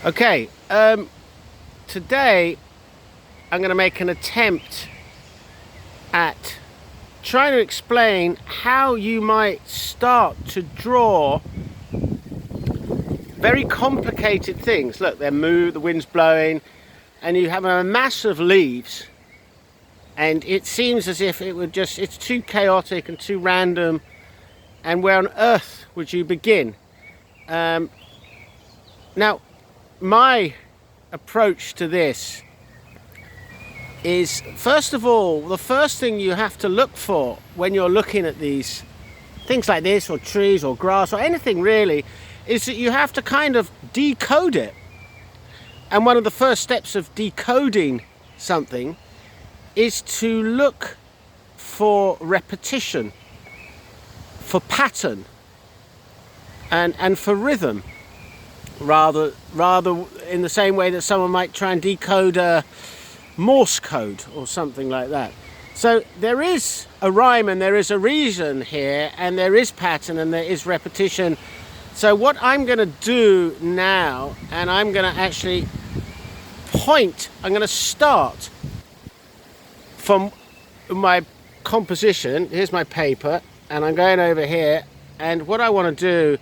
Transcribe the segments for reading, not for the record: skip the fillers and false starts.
Okay, today I'm going to make an attempt at trying to explain how you might start to draw very complicated things. Look, they're moved, the wind's blowing, and you have a mass of leaves, and it seems as if it would just, it's too chaotic and too random, and where on earth would you begin? Now, my approach to this is, first of all, the first thing you have to look for when you're looking at these things like this, or trees or grass or anything really, is that you have to kind of decode it. And one of the first steps of decoding something is to look for repetition, for pattern, and for rhythm, rather in the same way that someone might try and decode a Morse code or something like that. So there is a rhyme and there is a reason here, and there is pattern and there is repetition. So what I'm going to do now, and I'm going to actually I'm going to start from my composition. Here's my paper, and I'm going over here, and what I want to do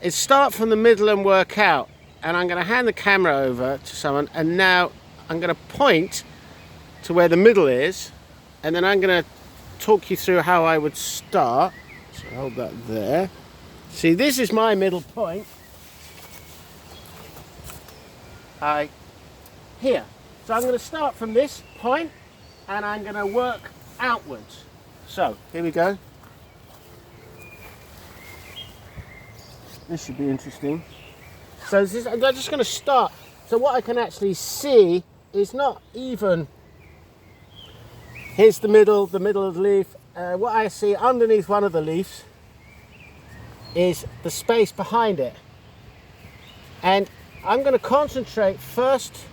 is start from the middle and work out. And I'm going to hand the camera over to someone, and now I'm going to point to where the middle is, and then I'm going to talk you through how I would start. So hold that there. See, this is my middle point. Here. So I'm going to start from this point, and I'm going to work outwards. So here we go. This should be interesting. So I'm just going to start. So what I can actually see is not even, here's the middle of the leaf. What I see underneath one of the leaves is the space behind it. And I'm going to concentrate first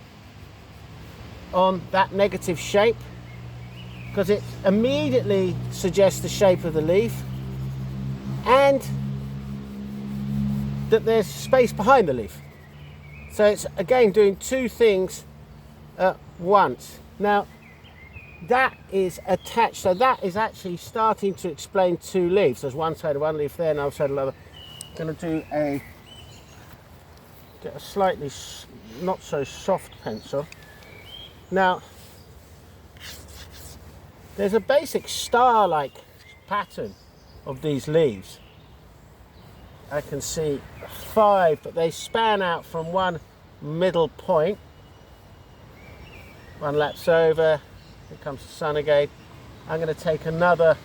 on that negative shape, because it immediately suggests the shape of the leaf, and that there's space behind the leaf. So it's again doing two things at once. Now that is attached, so that is actually starting to explain two leaves. There's one side of one leaf there, another side of the other. I'm going to get a slightly not so soft pencil. Now there's a basic star-like pattern of these leaves. I can see 5, but they span out from one middle point. One laps over, here comes the sun again. I'm going to take another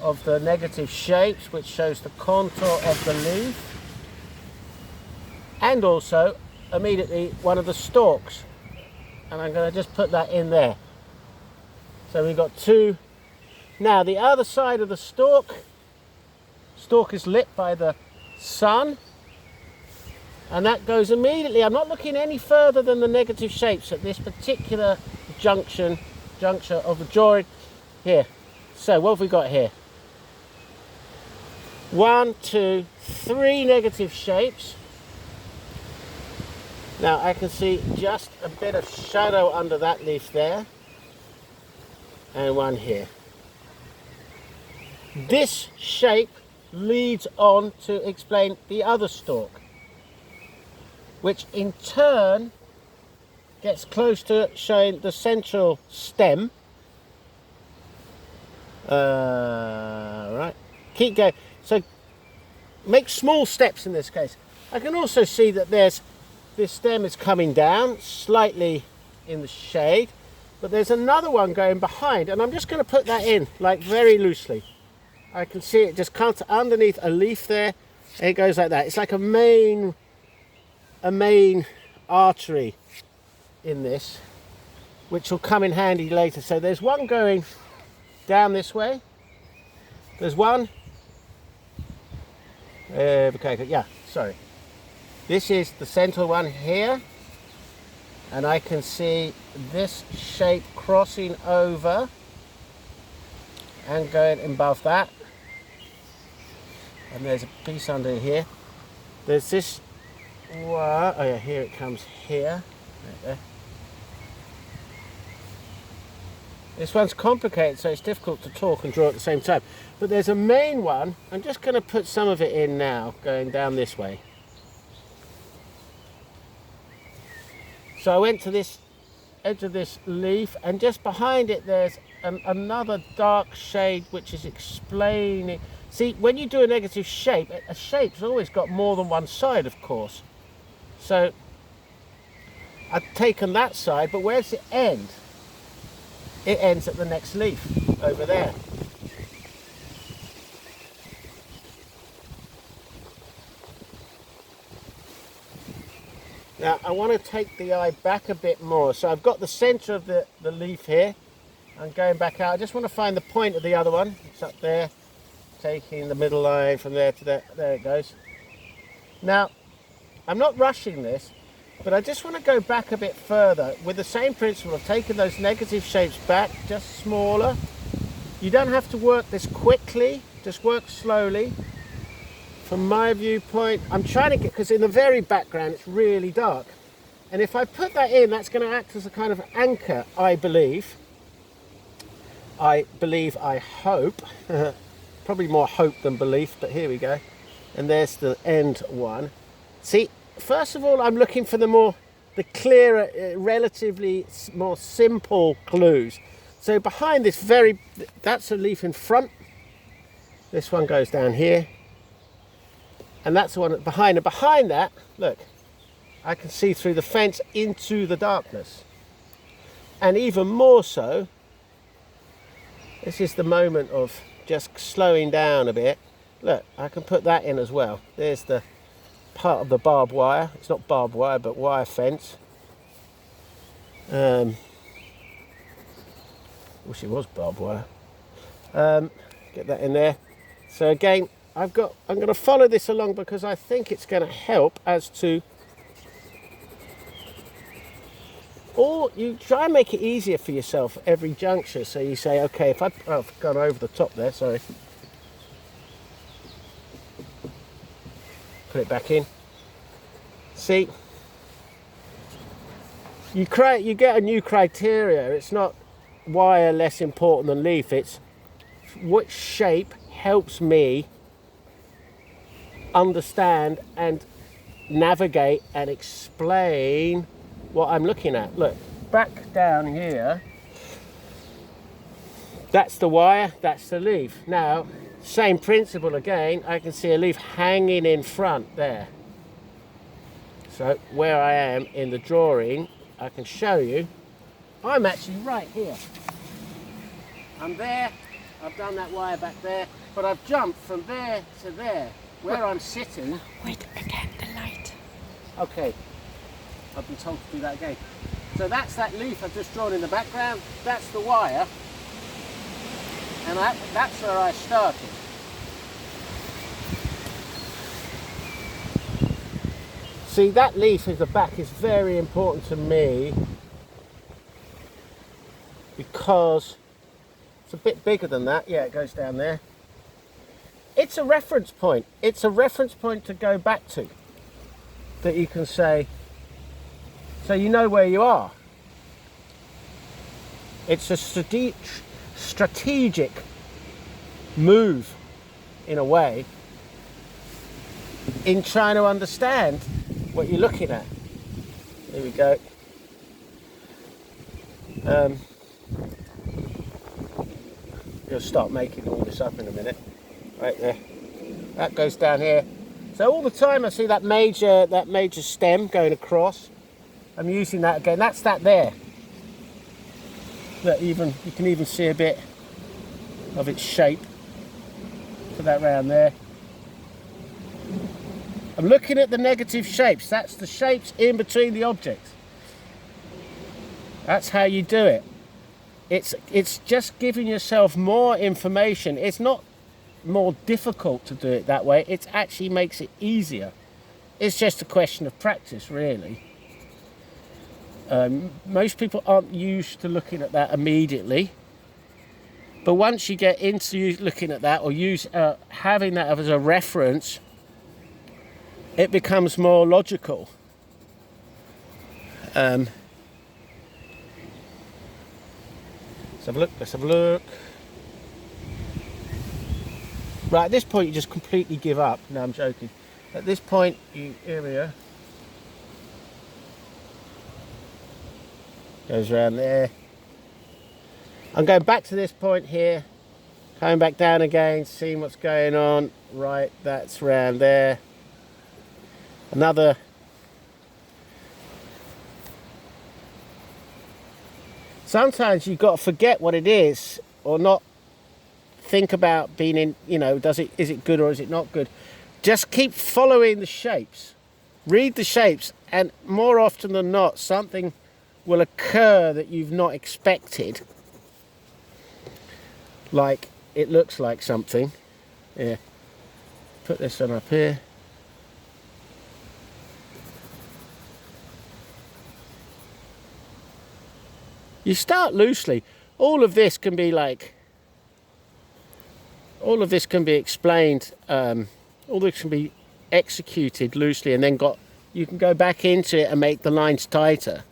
of the negative shapes, which shows the contour of the leaf, and also immediately one of the stalks, and I'm going to just put that in there. So we've got 2. Now the other side of the stalk is lit by the sun, and that goes immediately. I'm not looking any further than the negative shapes at this particular juncture of the drawing here. So what have we got here? 1, 2, 3 negative shapes. Now I can see just a bit of shadow under that leaf there, and one here. This shape leads on to explain the other stalk, which in turn gets close to showing the central stem. Right, keep going. So make small steps in this case. I can also see that this stem is coming down slightly in the shade, but there's another one going behind, and I'm just going to put that in like very loosely. I can see it just comes underneath a leaf there, and it goes like that. It's like a main artery in this, which will come in handy later. So there's one going down this way. There's one. Okay, yeah, sorry. This is the central one here, and I can see this shape crossing over and going above that. And there's a piece under here. There's this one. Oh yeah, here it comes here. Right there. This one's complicated, so it's difficult to talk and draw at the same time. But there's a main one. I'm just going to put some of it in now, going down this way. So I went to this edge of this leaf, and just behind it there's another dark shade which is explaining. See, when you do a negative shape, a shape's always got more than one side, of course. So I've taken that side, but where's it end? It ends at the next leaf over there. Now I want to take the eye back a bit more. So I've got the center of the leaf here. I'm going back out. I just want to find the point of the other one. It's up there. Taking the middle line from there to there. There it goes. Now, I'm not rushing this, but I just want to go back a bit further with the same principle of taking those negative shapes back, just smaller. You don't have to work this quickly, just work slowly. From my viewpoint, I'm trying to get, because in the very background it's really dark. And if I put that in, that's going to act as a kind of anchor, I believe. I hope. Probably more hope than belief, but here we go. And there's the end one. See, first of all, I'm looking for the clearer, relatively more simple clues. So behind this that's a leaf in front. This one goes down here. And that's the one behind. And behind that, look, I can see through the fence into the darkness. And even more so, this is the moment of just slowing down a bit. Look, I can put that in as well. There's the part of the barbed wire. It's not barbed wire, but wire fence. Wish it was barbed wire. Get that in there. So again, I'm going to follow this along because I think it's going to help as to, or you try and make it easier for yourself at every juncture. So you say, okay, if I've gone over the top there, sorry. Put it back in. See, you get a new criteria. It's not wire less important than leaf. It's which shape helps me understand and navigate and explain what I'm looking at. Look, back down here, that's the wire, that's the leaf. Now, same principle again, I can see a leaf hanging in front there. So where I am in the drawing, I can show you, I'm actually right here. I'm there, I've done that wire back there, but I've jumped from there to there. Where I'm sitting... Wait, again, the light. Okay, I've been told to do that again. So that's that leaf I've just drawn in the background, that's the wire, and that's where I started. See, that leaf at the back is very important to me because it's a bit bigger than that. Yeah, it goes down there. It's a reference point. It's a reference point to go back to that you can say, so you know where you are. It's a strategic move, in a way, in trying to understand what you're looking at. Here we go. You'll start making all this up in a minute. Right there. That goes down here. So all the time I see that major stem going across. I'm using that again. That's that there. That you can even see a bit of its shape. Put that round there. I'm looking at the negative shapes. That's the shapes in between the objects. That's how you do it. It's just giving yourself more information. It's not more difficult to do it that way. It actually makes it easier. It's just a question of practice, really. Most people aren't used to looking at that immediately. But once you get into looking at that or having that as a reference, it becomes more logical. Let's have a look, let's have a look. Right, at this point you just completely give up. No, I'm joking. At this point, here we are. Goes around there. I'm going back to this point here, coming back down again, seeing what's going on. Right, that's round there. Another. Sometimes you've got to forget what it is, or not think about being in, you know, is it good or is it not good? Just keep following the shapes. Read the shapes, and more often than not, something will occur that you've not expected. Like, it looks like something. Yeah. Put this one up here. You start loosely. All of this can be explained. All this can be executed loosely, and then you can go back into it and make the lines tighter.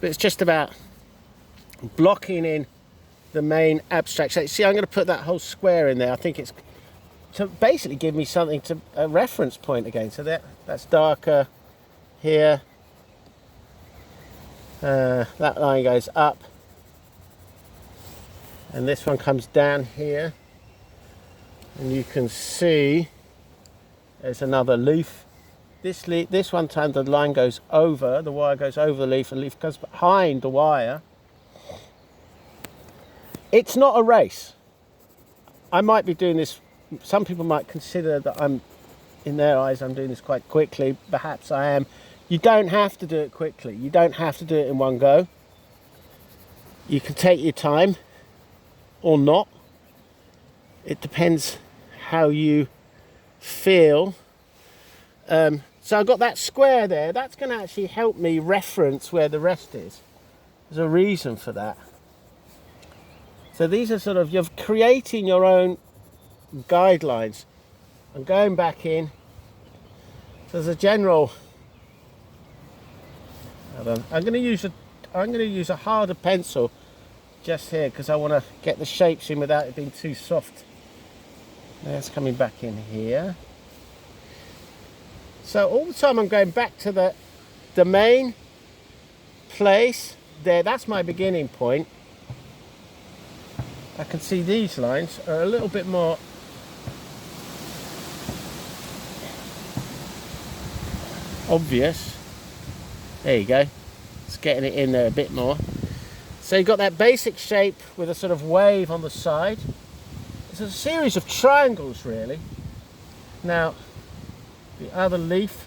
But it's just about blocking in the main abstract shape. See, I'm going to put that whole square in there. I think it's to basically give me something to a reference point again. So that's darker here. That line goes up, and this one comes down here, and you can see there's another leaf. This one time the line goes over, the wire goes over the leaf, and the leaf goes behind the wire. It's not a race. I might be doing this, some people might consider that in their eyes I'm doing this quite quickly. Perhaps I am. You don't have to do it quickly. You don't have to do it in one go. You can take your time or not. It depends how you feel. So I've got that square there. That's going to actually help me reference where the rest is. There's a reason for that. So these are sort of, you're creating your own guidelines. I'm going back in. So there's a general. I'm going to use a harder pencil just here because I want to get the shapes in without it being too soft. That's coming back in here. So all the time I'm going back to the main place there. That's my beginning point. I can see these lines are a little bit more obvious. There you go. It's getting it in there a bit more. So you've got that basic shape with a sort of wave on the side. It's a series of triangles, really. Now, the other leaf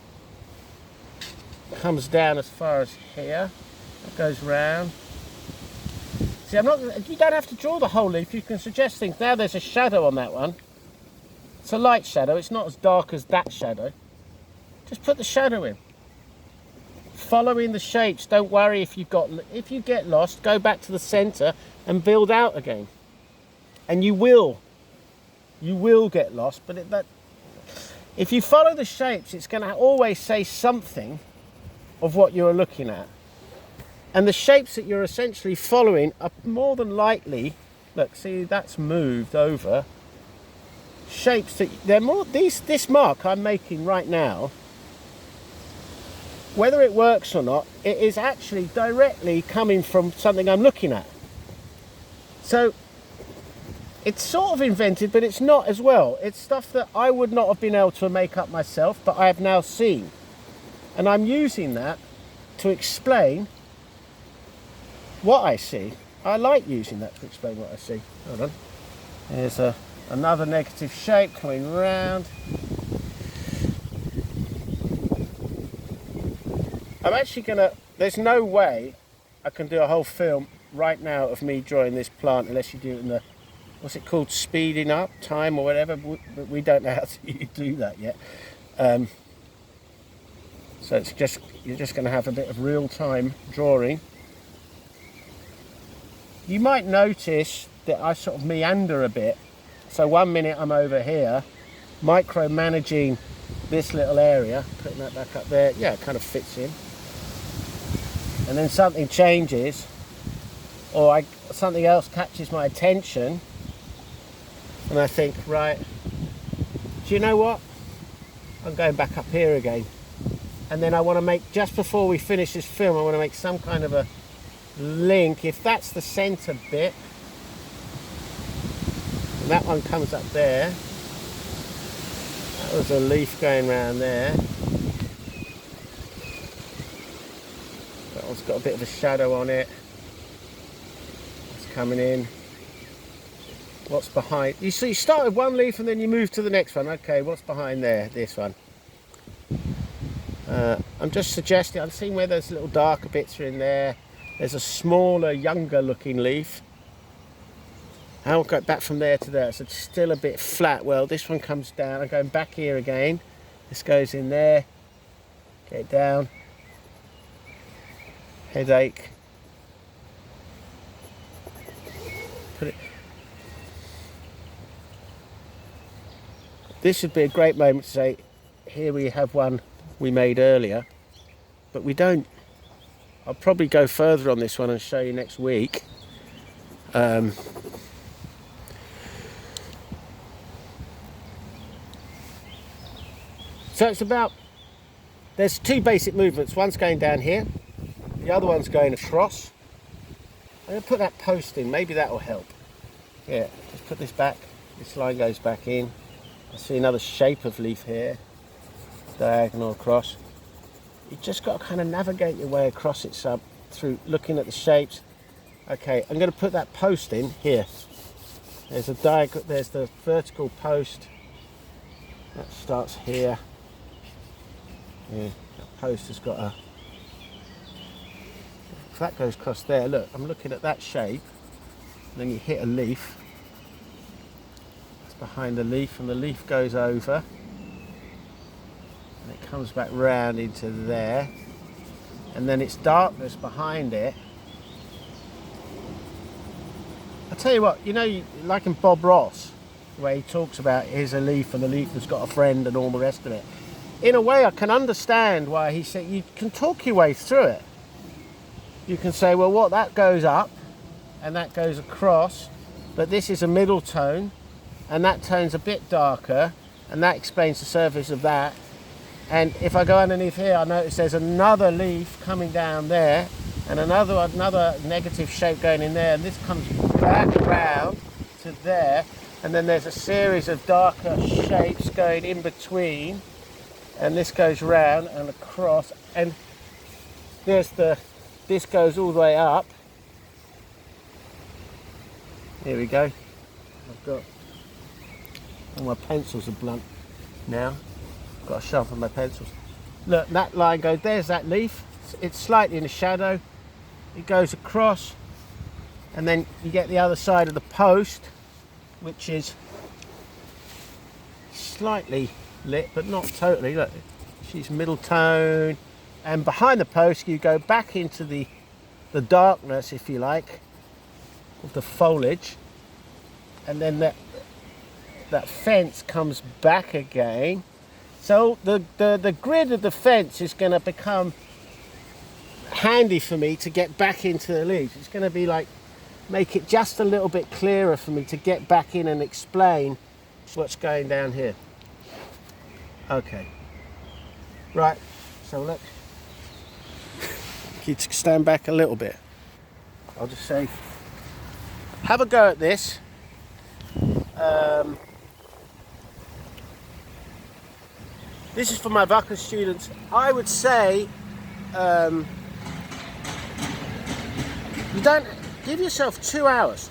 comes down as far as here. It goes round. See, you don't have to draw the whole leaf. You can suggest things. Now there's a shadow on that one. It's a light shadow. It's not as dark as that shadow. Just put the shadow in. Following the shapes. Don't worry if you get lost. Go back to the center and build out again. And you will get lost. But if you follow the shapes, it's going to always say something of what you're looking at. And the shapes that you're essentially following are more than likely, look, see, that's moved over. Shapes that they're more, this mark I'm making right now, whether it works or not, it is actually directly coming from something I'm looking at. So it's sort of invented, but it's not as well. It's stuff that I would not have been able to make up myself, but I have now seen. And I'm using that to explain what I see. I like using that to explain what I see. Hold on. There's another negative shape coming round. I'm actually there's no way I can do a whole film right now of me drawing this plant unless you do it in the, what's it called, speeding up time or whatever, but we don't know how to do that yet. So it's just, you're just going to have a bit of real-time drawing. You might notice that I sort of meander a bit. So 1 minute I'm over here, micromanaging this little area, putting that back up there, yeah, it kind of fits in. And then something changes, or something else catches my attention, and I think, right, do you know what? I'm going back up here again. And then I want to make, just before we finish this film, I want to make some kind of a link. If that's the centre bit, and that one comes up there, that was a leaf going around there. That one's got a bit of a shadow on it. It's coming in. What's behind? You see, you start with one leaf and then you move to the next one. Okay, what's behind there? This one. I'm just suggesting, I'm seeing where those little darker bits are in there. There's a smaller, younger looking leaf. I'll go back from there to there, so it's still a bit flat. Well, this one comes down. I'm going back here again. This goes in there. Get it down. Headache. Put it. This would be a great moment to say, here we have one we made earlier, but we don't. I'll probably go further on this one and show you next week. So it's about, there's two basic movements. One's going down here, the other one's going across. I'm going to put that post in, maybe that will help. Yeah, just put this back, this line goes back in. I see another shape of leaf here, diagonal across. You just got to kind of navigate your way across it through looking at the shapes. Okay, I'm going to put that post in here. There's there's the vertical post. That starts here. Yeah, that post has got a... If that goes across there, look, I'm looking at that shape. Then you hit a leaf. It's behind the leaf, and the leaf goes over. And it comes back round into there. And then it's darkness behind it. I'll tell you what, you know, like in Bob Ross, where he talks about here's a leaf and the leaf has got a friend and all the rest of it. In a way, I can understand why he said you can talk your way through it. You can say, well, what, that goes up and that goes across, but this is a middle tone and that tone's a bit darker and that explains the surface of that. And if I go underneath here, I notice there's another leaf coming down there and another negative shape going in there, and this comes back around to there, and then there's a series of darker shapes going in between, and this goes round and across, and this goes all the way up. Here we go. I've got all my pencils are blunt now. I've got to sharpen my pencils. Look, that line goes, there's that leaf. It's slightly in the shadow. It goes across, and then you get the other side of the post, which is slightly lit, but not totally. Look, she's middle tone, and behind the post you go back into the darkness, if you like, of the foliage, and then that fence comes back again. So the grid of the fence is going to become handy for me to get back into the leaves. It's going to be like, make it just a little bit clearer for me to get back in and explain what's going down here. Okay, right, so look, you stand back a little bit. I'll just say, have a go at this. This is for my VUCA students. I would say you don't give yourself 2 hours.